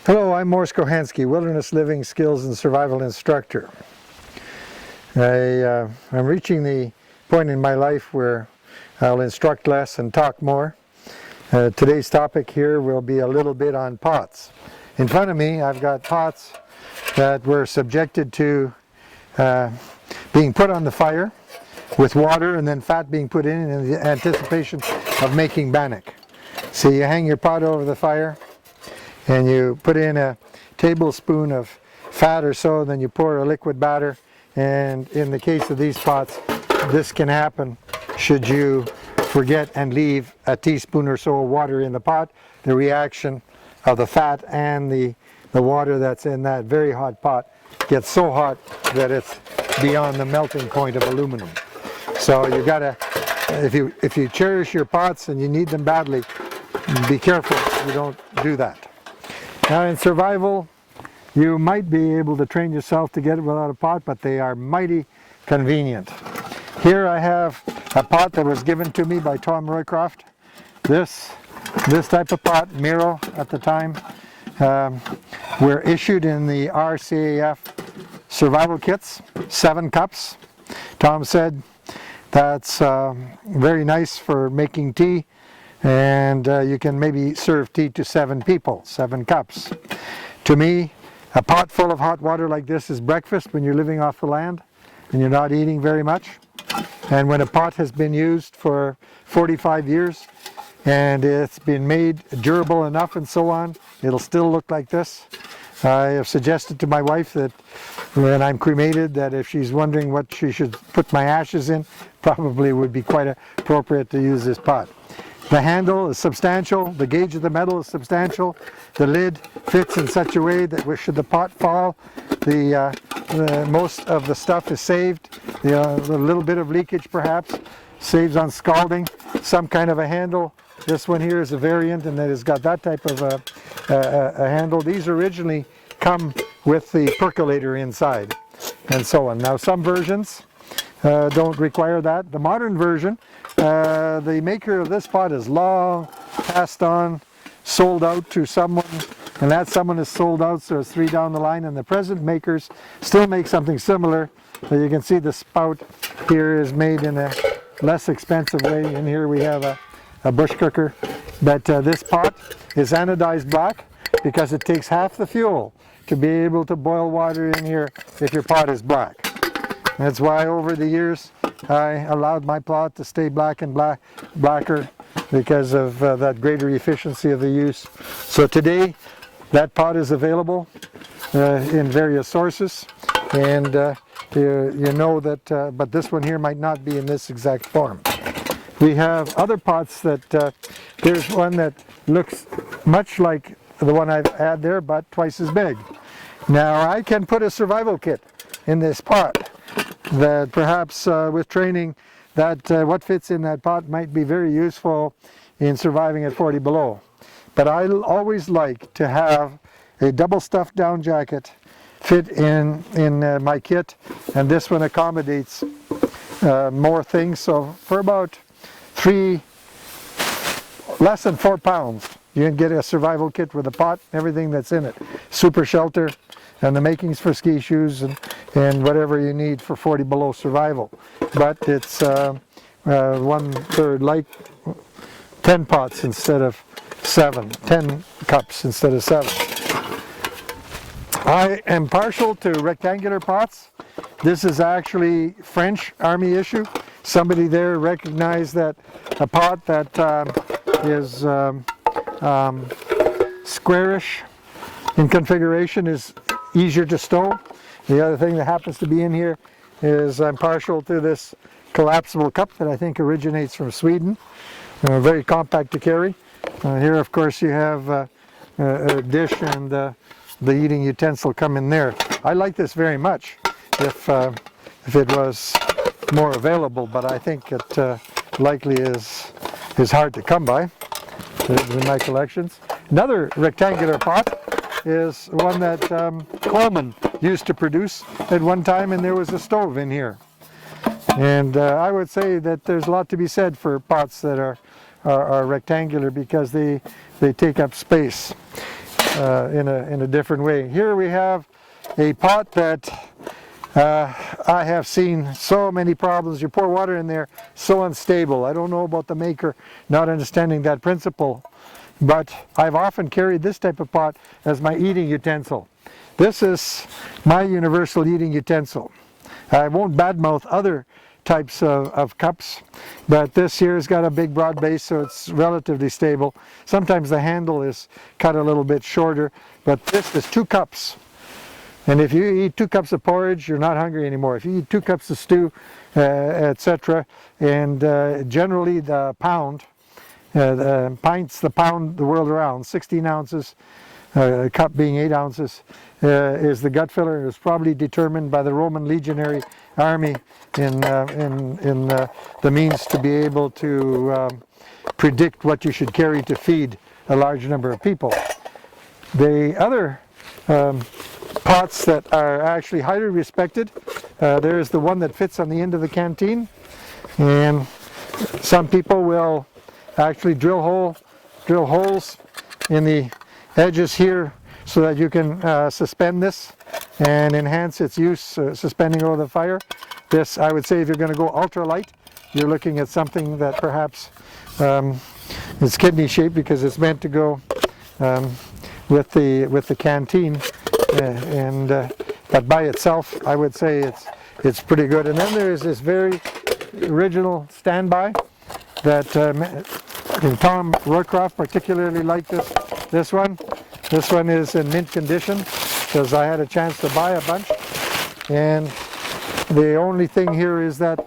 Hello, I'm Kochanski, Wilderness Living Skills and Survival Instructor. I'm reaching the point in my life where I'll instruct less and talk more. Today's topic here will be a little bit on pots. In front of me I've got pots that were subjected to being put on the fire with water and then fat being put in the anticipation of making bannock. So you hang your pot over the fire and you put in a tablespoon of fat or so, then you pour a liquid batter, and in the case of these pots, this can happen should you forget and leave a teaspoon or so of water in the pot. The reaction of the fat and the water that's in that very hot pot gets so hot that it's beyond the melting point of aluminum. So you gotta, if you cherish your pots and you need them badly, be careful you don't do that. Now in survival, you might be able to train yourself to get it without a pot, but they are mighty convenient. Here I have a pot that was given to me by Tom Roycroft. This type of pot, Miro at the time, were issued in the RCAF survival kits, 7 cups. Tom said that's very nice for making tea, and you can maybe serve tea to 7 people, 7 cups. To me, a pot full of hot water like this is breakfast when you're living off the land and you're not eating very much. And when a pot has been used for 45 years and it's been made durable enough and so on, it'll still look like this. I have suggested to my wife that when I'm cremated, that if she's wondering what she should put my ashes in, probably would be quite appropriate to use this pot. The handle is substantial, the gauge of the metal is substantial, the lid fits in such a way that should the pot fall, most of the stuff is saved. The little bit of leakage perhaps saves on scalding. Some kind of a handle. This one here is a variant, and it has got that type of a handle. These originally come with the percolator inside and so on. Now some versions don't require that. The modern version, the maker of this pot is long passed on, sold out to someone, and that someone is sold out, so it's 3 down the line, and the present makers still make something similar. So you can see the spout here is made in a less expensive way, and here we have a bush cooker. But this pot is anodized black because it takes half the fuel to be able to boil water in here if your pot is black. That's why over the years I allowed my pot to stay black and blacker because of that greater efficiency of the use. So today that pot is available in various sources, and you know that, but this one here might not be in this exact form. We have other pots that, there's one that looks much like the one I've had there, but twice as big. Now I can put a survival kit in this pot that perhaps with training that what fits in that pot might be very useful in surviving at 40 below. But I always like to have a double stuffed down jacket fit in my kit, and this one accommodates more things. So for about less than 4 pounds, you can get a survival kit with a pot, everything that's in it. Super shelter, and the makings for ski shoes and whatever you need for 40 below survival. But it's 1/3 like 10 pots instead of 7, 10 cups instead of 7. I am partial to rectangular pots. This is actually French Army issue. Somebody there recognized that a pot that is squarish in configuration is easier to stow. The other thing that happens to be in here is I'm partial to this collapsible cup that I think originates from Sweden. Very compact to carry. Here of course you have a dish and the eating utensil come in there. I like this very much if it was more available, but I think it likely is hard to come by in my collections. Another rectangular pot is one that Coleman used to produce at one time, and there was a stove in here. And I would say that there's a lot to be said for pots that are rectangular because they take up space. in a different way. Here we have a pot that I have seen so many problems. You pour water in there, so unstable. I don't know about the maker not understanding that principle, but I've often carried this type of pot as my eating utensil. This is my universal eating utensil. I won't badmouth other types of cups, but this here has got a big broad base, so it's relatively stable. Sometimes the handle is cut a little bit shorter, but this is 2 cups. And if you eat 2 cups of porridge, you're not hungry anymore. If you eat 2 cups of stew, etc., and generally the pound, the pints, the pound the world around, 16 ounces, a cup being 8 ounces, is the gut filler. It was probably determined by the Roman legionary army in the means to be able to predict what you should carry to feed a large number of people. The other pots that are actually highly respected, there's the one that fits on the end of the canteen, and some people will actually drill holes in the edges here so that you can suspend this and enhance its use, suspending over the fire. This, I would say, if you're going to go ultralight, you're looking at something that perhaps is kidney shaped, because it's meant to go with the canteen, but by itself, I would say it's pretty good. And then there is this very original standby that Tom Roycroft particularly liked this one. This one is in mint condition because I had a chance to buy a bunch, and the only thing here is that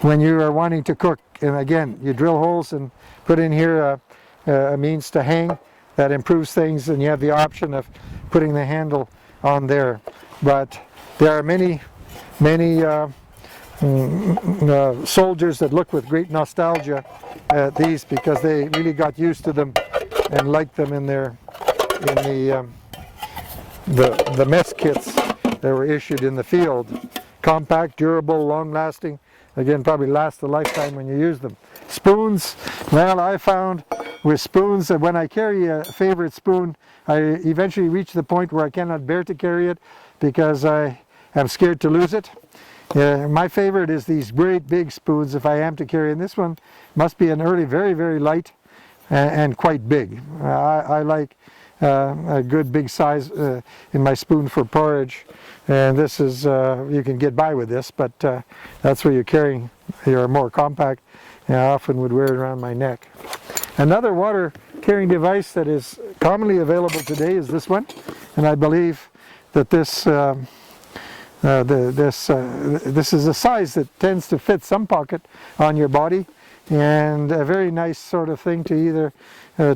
when you are wanting to cook, and again you drill holes and put in here a means to hang, that improves things, and you have the option of putting the handle on there. But there are many soldiers that look with great nostalgia at these because they really got used to them and liked them in the mess kits that were issued in the field. Compact, durable, long-lasting. Again, probably last a lifetime when you use them. Spoons. Well, I found with spoons that when I carry a favorite spoon, I eventually reach the point where I cannot bear to carry it because I am scared to lose it. My favorite is these great big spoons if I am to carry, and this one must be an early, very, very light and quite big. I like a good big size in my spoon for porridge, and this is, you can get by with this, but that's where you're carrying your more compact, and I often would wear it around my neck. Another water carrying device that is commonly available today is this one, and I believe that this this is a size that tends to fit some pocket on your body, and a very nice sort of thing to either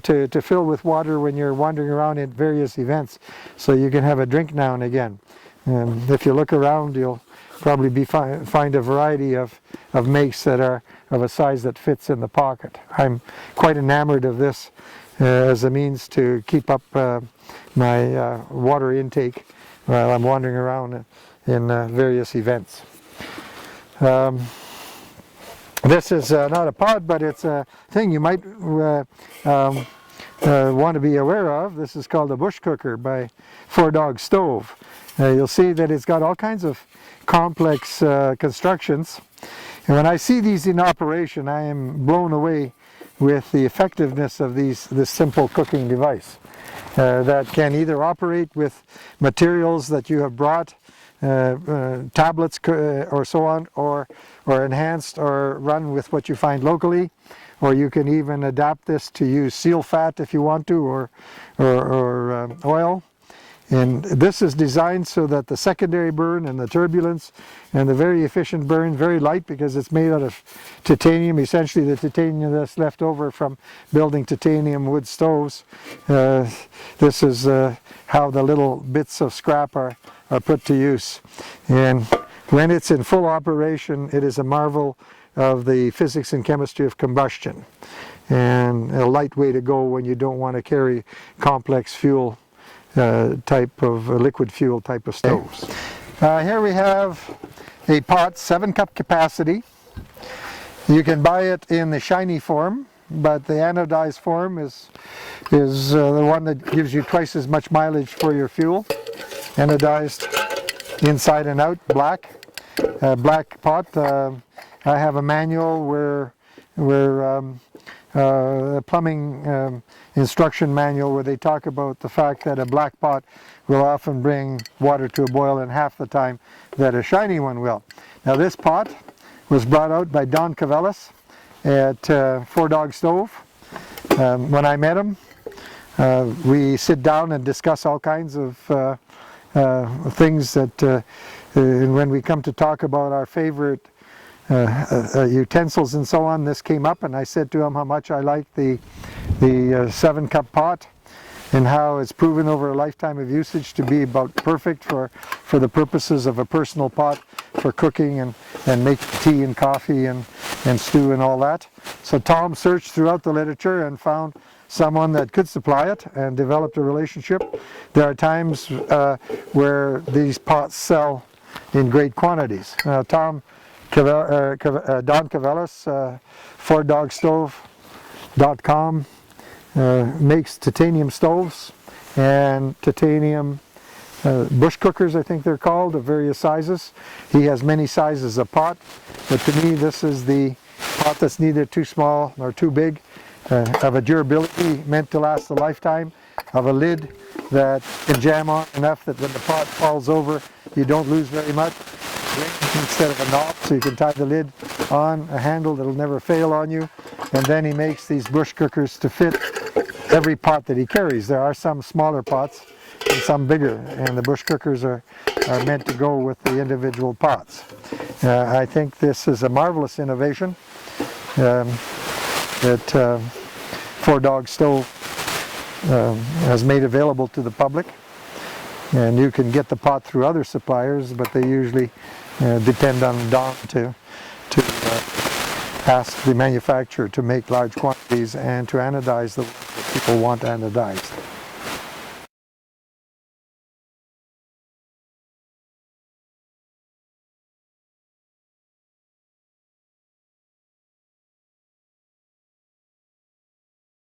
to fill with water when you're wandering around at various events, so you can have a drink now and again. If you look around, you'll probably find a variety of makes that are of a size that fits in the pocket. I'm quite enamored of this as a means to keep up my water intake while I'm wandering around in various events. This is not a pot, but it's a thing you might want to be aware of. This is called a bush cooker by Four Dog Stove. You'll see that it's got all kinds of complex constructions, and when I see these in operation, I am blown away with the effectiveness of this simple cooking device that can either operate with materials that you have brought, tablets or so on, or enhanced or run with what you find locally, or you can even adapt this to use seal fat if you want to, or oil. And this is designed so that the secondary burn and the turbulence and the very efficient burn, very light because it's made out of titanium, essentially the titanium that's left over from building titanium wood stoves. This is how the little bits of scrap are put to use. And when it's in full operation, it is a marvel of the physics and chemistry of combustion, and a light way to go when you don't want to carry complex fuel type of liquid fuel type of stoves. Here we have a pot, 7-cup capacity. You can buy it in the shiny form, but the anodized form is the one that gives you twice as much mileage for your fuel. Anodized inside and out, black. Black pot. I have a manual where a plumbing instruction manual where they talk about the fact that a black pot will often bring water to a boil in half the time that a shiny one will. Now this pot was brought out by Don Cavellis at Four Dog Stove. When I met him, we sit down and discuss all kinds of things that when we come to talk about our favorite utensils and so on, this came up, and I said to him how much I like the 7-cup pot and how it's proven over a lifetime of usage to be about perfect for the purposes of a personal pot for cooking and making tea and coffee and stew and all that. So Tom searched throughout the literature and found someone that could supply it and developed a relationship. There are times where these pots sell in great quantities. Don Cavellis, FourDogStove.com, makes titanium stoves and titanium bush cookers, I think they're called, of various sizes. He has many sizes of pot, but to me this is the pot that's neither too small nor too big, of a durability meant to last a lifetime, of a lid that can jam on enough that when the pot falls over you don't lose very much, instead of a knob, so you can tie the lid on a handle that'll never fail on you. And then he makes these bush cookers to fit every pot that he carries. There are some smaller pots and some bigger, and the bush cookers are meant to go with the individual pots. I think this is a marvelous innovation that Four Dog Stove has made available to the public. And you can get the pot through other suppliers, but they usually depend on Don to ask the manufacturer to make large quantities and to anodize the ones that people want anodized.